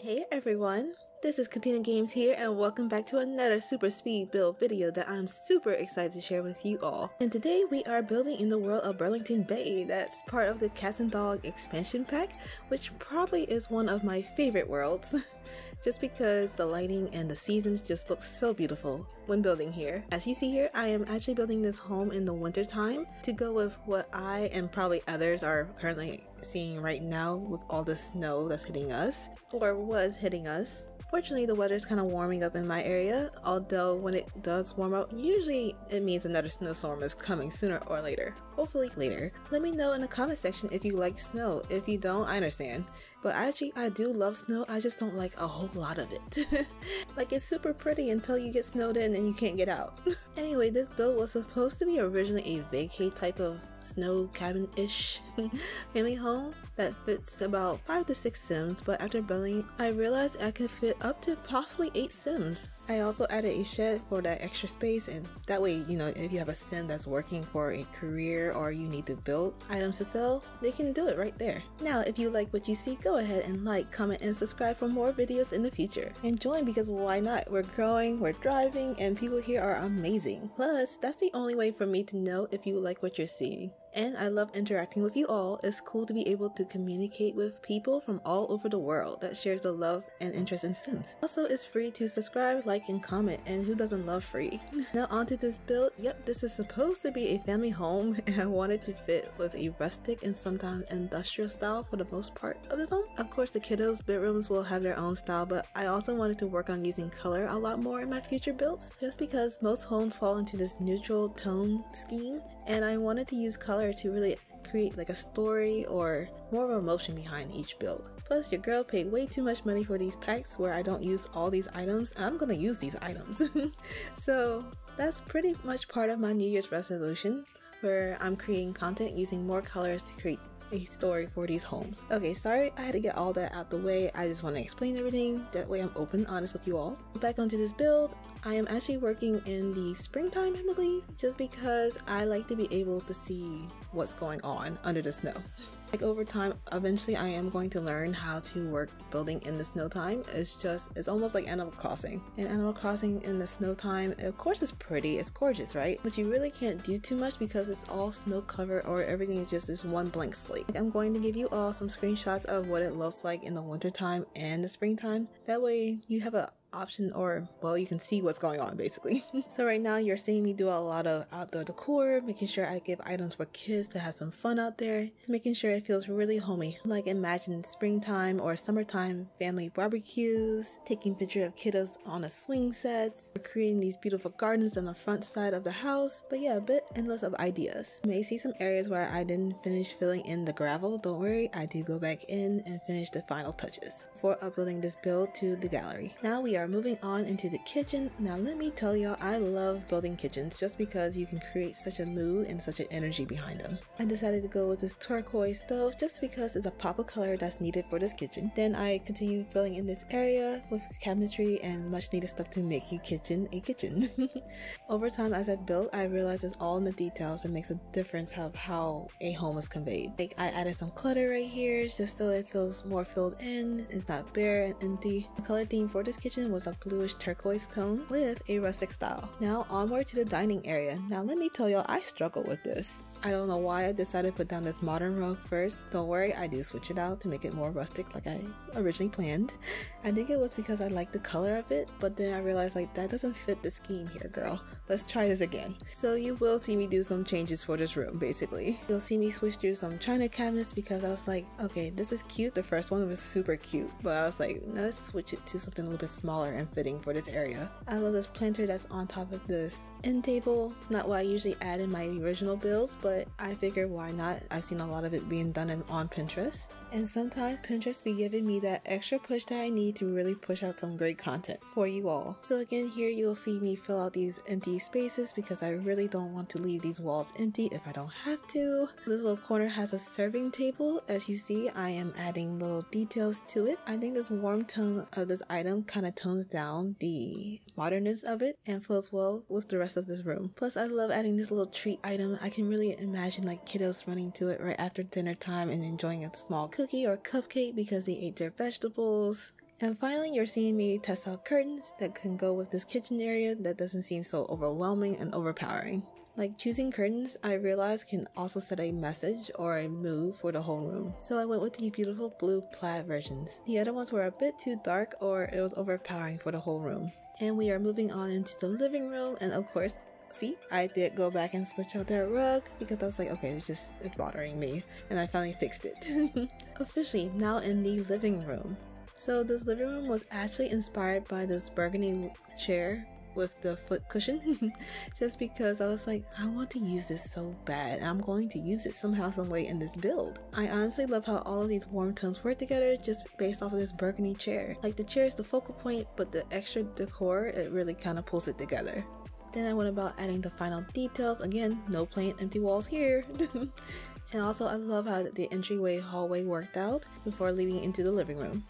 Hey everyone, this is Katina Games here and welcome back to another super speed build video that I'm super excited to share with you all. And today we are building in the world of Burlington Bay. That's part of the Cats and Dog expansion pack, which probably is one of my favorite worlds. Just because the lighting and the seasons just look so beautiful when building here. As you see here, I am actually building this home in the winter time to go with what I and probably others are currently seeing right now with all the snow that's hitting us, or was hitting us. Fortunately, the weather is kind of warming up in my area, although when it does warm up, usually it means another snowstorm is coming sooner or later. Hopefully later. Let me know in the comment section if you like snow. If you don't, I understand. But actually, I do love snow, I just don't like a whole lot of it. Like, it's super pretty until you get snowed in and you can't get out. Anyway, this build was supposed to be originally a vacay type of snow cabin-ish family home that fits about 5 to 6 Sims, but after building, I realized I could fit up to possibly 8 Sims. I also added a shed for that extra space, and that way, you know, if you have a Sim that's working for a career or you need to build items to sell, they can do it right there. Now, if you like what you see, go ahead and like, comment, and subscribe for more videos in the future. And join, because why not? We're growing, we're thriving, and people here are amazing. Plus, that's the only way for me to know if you like what you're seeing. And I love interacting with you all. It's cool to be able to communicate with people from all over the world that shares the love and interest in Sims. Also, it's free to subscribe, like, and comment, and who doesn't love free? Now onto this build. Yep, this is supposed to be a family home, and I wanted to fit with a rustic and sometimes industrial style for the most part of this home. Of course, the kiddos' bedrooms will have their own style, but I also wanted to work on using color a lot more in my future builds, just because most homes fall into this neutral tone scheme, and I wanted to use color to really create like a story or more of an emotion behind each build. Plus, your girl paid way too much money for these packs where I don't use all these items. I'm gonna use these items. So that's pretty much part of my New Year's resolution, where I'm creating content using more colors to create a story for these homes. Okay, sorry I had to get all that out the way. I just want to explain everything, that way I'm open, honest with you all. Back onto this build, I am actually working in the springtime, I believe, just because I like to be able to see what's going on under the snow. Like, over time, eventually I am going to learn how to work building in the snow time. It's almost like Animal Crossing. And Animal Crossing in the snow time, of course it's pretty, it's gorgeous, right? But you really can't do too much because it's all snow covered, or everything is just this one blank slate. I'm going to give you all some screenshots of what it looks like in the winter time and the springtime. That way you have a option, or well, you can see what's going on basically. So right now you're seeing me do a lot of outdoor decor, making sure I give items for kids to have some fun out there, just making sure it feels really homey. Like, imagine springtime or summertime family barbecues, taking pictures of kiddos on a swing sets, creating these beautiful gardens on the front side of the house. But yeah, a bit endless of ideas. You may see some areas where I didn't finish filling in the gravel. Don't worry, I do go back in and finish the final touches before uploading this build to the gallery. Now we are moving on into the kitchen. Now let me tell y'all, I love building kitchens just because you can create such a mood and such an energy behind them. I decided to go with this turquoise stove just because it's a pop of color that's needed for this kitchen. Then I continue filling in this area with cabinetry and much needed stuff to make your kitchen a kitchen. Over time, as I built, I realized it's all in the details that makes a difference of how a home is conveyed. Like, I added some clutter right here just so it feels more filled in, it's not bare and empty. The color theme for this kitchen was a bluish turquoise tone with a rustic style. Now onward to the dining area. Now let me tell y'all, I struggle with this. I don't know why I decided to put down this modern rug first. Don't worry, I do switch it out to make it more rustic like I originally planned. I think it was because I like the color of it, but then I realized, like, that doesn't fit the scheme here, girl. Let's try this again. So you will see me do some changes for this room, basically. You'll see me switch through some china cabinets because I was like, okay, this is cute. The first one was super cute, but I was like, now let's switch it to something a little bit smaller and fitting for this area. I love this planter that's on top of this end table. Not what I usually add in my original builds, but I figure why not? I've seen a lot of it being done on Pinterest, and sometimes Pinterest be giving me that extra push that I need to really push out some great content for you all. So again, here you'll see me fill out these empty spaces because I really don't want to leave these walls empty if I don't have to. This little corner has a serving table. As you see, I am adding little details to it. I think this warm tone of this item kind of tones down the modernness of it and flows well with the rest of this room. Plus, I love adding this little treat item. I can really imagine like kiddos running to it right after dinner time and enjoying a small cookie or cupcake because they ate their vegetables. And finally, you're seeing me test out curtains that can go with this kitchen area that doesn't seem so overwhelming and overpowering. Like choosing curtains, I realized can also set a message or a mood for the whole room. So I went with these beautiful blue plaid versions. The other ones were a bit too dark or it was overpowering for the whole room. And we are moving on into the living room, and of course, see, I did go back and switch out that rug because I was like, okay, it's bothering me, and I finally fixed it. Officially now in the living room. So this living room was actually inspired by this burgundy chair with the foot cushion just because I was like, I want to use this so bad and I'm going to use it somehow, some way in this build. I honestly love how all of these warm tones work together just based off of this burgundy chair. Like the chair is the focal point, but the extra decor, it really kind of pulls it together. Then I went about adding the final details. Again, no plain empty walls here. And also I love how the entryway hallway worked out before leading into the living room.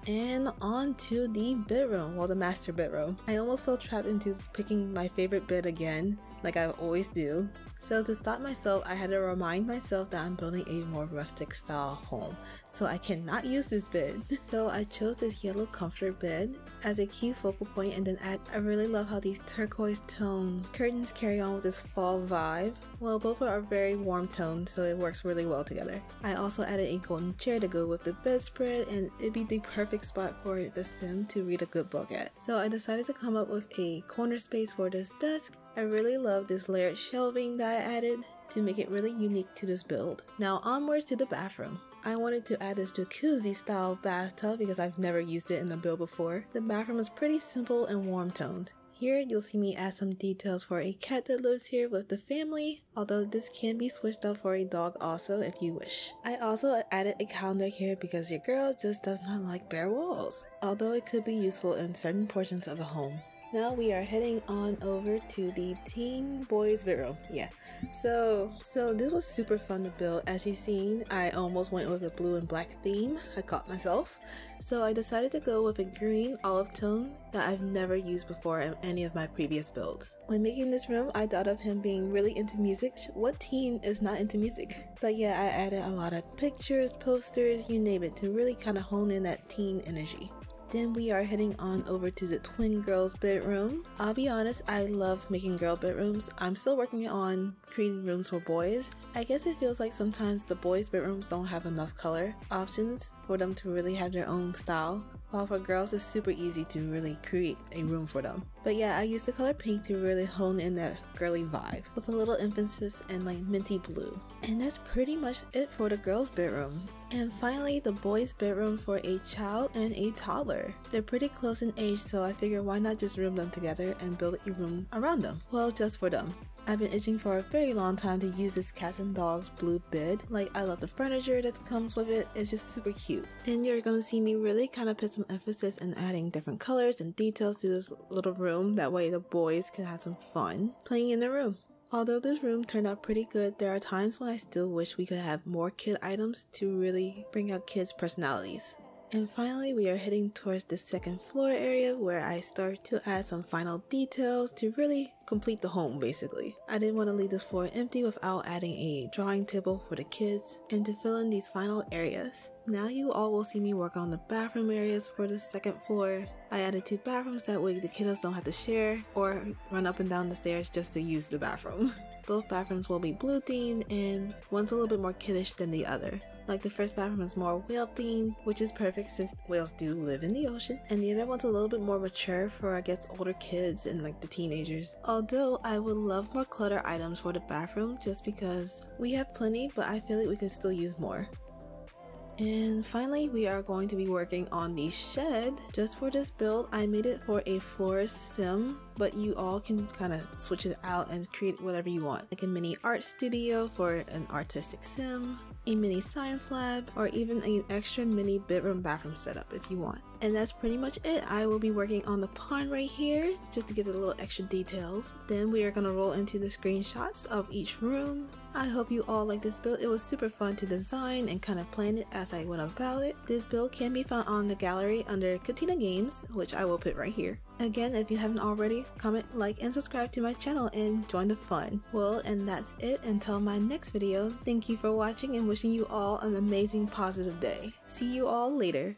And on to the bedroom, well, the master bedroom. I almost felt trapped into picking my favorite bed again, like I always do. So to stop myself, I had to remind myself that I'm building a more rustic style home, so I cannot use this bed. So I chose this yellow comfort bed as a cute focal point, and then I really love how these turquoise tone curtains carry on with this fall vibe. Well, both are very warm toned, so it works really well together. I also added a golden chair to go with the bedspread, and it'd be the perfect spot for the sim to read a good book at. So I decided to come up with a corner space for this desk. I really love this layered shelving that I added to make it really unique to this build. Now onwards to the bathroom. I wanted to add this jacuzzi style bathtub because I've never used it in the build before. The bathroom is pretty simple and warm toned. Here you'll see me add some details for a cat that lives here with the family, although this can be switched out for a dog also if you wish. I also added a calendar here because your girl just does not like bare walls, although it could be useful in certain portions of a home. Now we are heading on over to the teen boys bedroom. Yeah, so this was super fun to build. As you've seen, I almost went with a blue and black theme. I caught myself. So I decided to go with a green olive tone that I've never used before in any of my previous builds. When making this room, I thought of him being really into music. What teen is not into music? But yeah, I added a lot of pictures, posters, you name it, to really kind of hone in that teen energy. Then we are heading on over to the twin girls bedroom. I'll be honest, I love making girl bedrooms. I'm still working on creating rooms for boys. I guess it feels like sometimes the boys' bedrooms don't have enough color options for them to really have their own style, while for girls it's super easy to really create a room for them. But yeah, I used the color pink to really hone in that girly vibe with a little emphasis in like minty blue. And that's pretty much it for the girls' bedroom. And finally, the boys' bedroom for a child and a toddler. They're pretty close in age, so I figured why not just room them together and build a room around them. Well, just for them. I've been itching for a very long time to use this cats and dogs blue bed. Like, I love the furniture that comes with it. It's just super cute. Then you're gonna see me really kind of put some emphasis in adding different colors and details to this little room. That way the boys can have some fun playing in the room. Although this room turned out pretty good, there are times when I still wish we could have more kid items to really bring out kids' personalities. And finally, we are heading towards the second floor area where I start to add some final details to really complete the home basically. I didn't want to leave this floor empty without adding a drawing table for the kids and to fill in these final areas. Now you all will see me work on the bathroom areas for the second floor. I added 2 bathrooms, that way the kiddos don't have to share or run up and down the stairs just to use the bathroom. Both bathrooms will be blue themed and one's a little bit more kiddish than the other. Like the first bathroom is more whale themed, which is perfect since whales do live in the ocean. And the other one's a little bit more mature for I guess older kids and like the teenagers. Although I would love more clutter items for the bathroom just because we have plenty, but I feel like we could still use more. And finally, we are going to be working on the shed. Just for this build, I made it for a florist sim, but you all can kind of switch it out and create whatever you want. Like a mini art studio for an artistic sim, a mini science lab, or even an extra mini bedroom bathroom setup if you want. And that's pretty much it. I will be working on the pond right here just to give it a little extra details. Then we are going to roll into the screenshots of each room. I hope you all like this build. It was super fun to design and kind of plan it as I went about it. This build can be found on the gallery under Katina Games, which I will put right here. Again, if you haven't already, comment, like, and subscribe to my channel and join the fun. Well, and that's it until my next video. Thank you for watching and wishing you all an amazing positive day. See you all later.